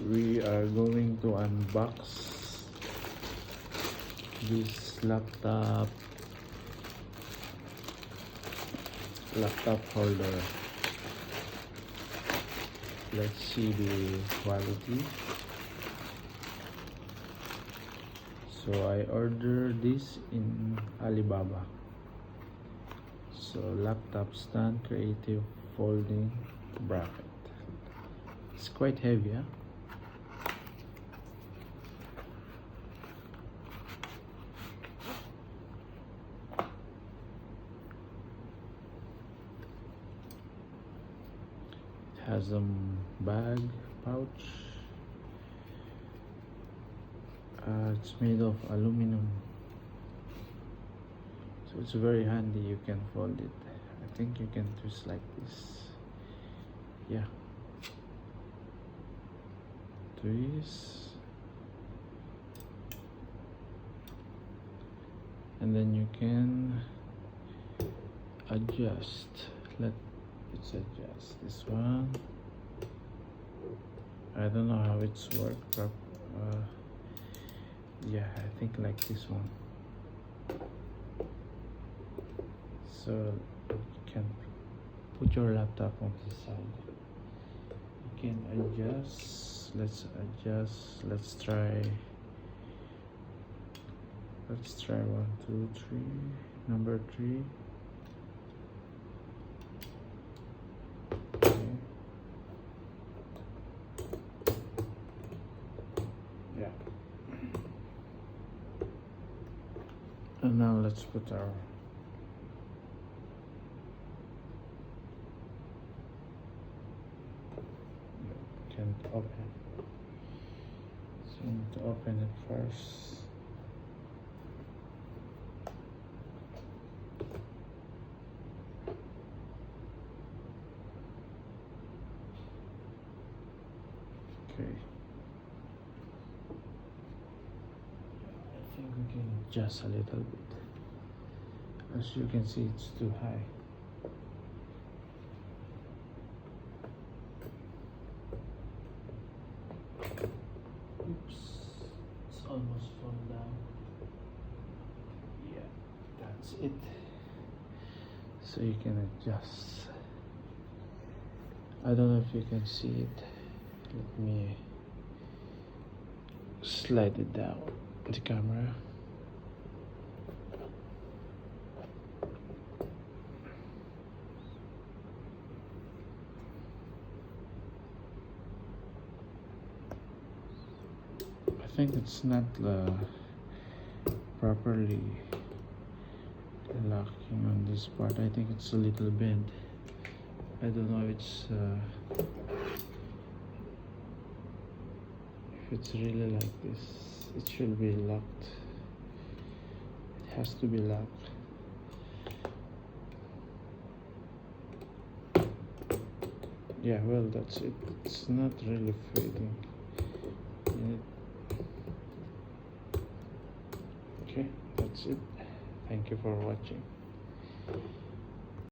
we are going to unbox this laptop holder. Let's see the quality. So I ordered this in Alibaba. So Laptopstand creative folding bracket. It's quite heavy, huh? It has a bag pouch. It's made of aluminum, so it's very handy. You can fold it. I think you can twist like this. Yeah, twist, and then you can adjust. Let's adjust this one. I don't know how it's worked. Yeah, I think like this one. So you can put your laptop on the side. You can adjust. Let's adjust. Let's try 1, 2, 3. Number 3. Okay. Yeah. And now let's put our can't open. So you need to open it first. Okay. I think we can adjust a little bit. As you can see, it's too high. Oops, it's almost fallen down. Yeah, that's it. So you can adjust. I don't know if you can see it. Let me slide it down the camera. I think it's not properly locking on this part. I think it's a little bent. I don't know if it's really like this. It should be locked. It has to be locked. Yeah, well, that's it. It's not really fading. Okay, that's it. Thank you for watching.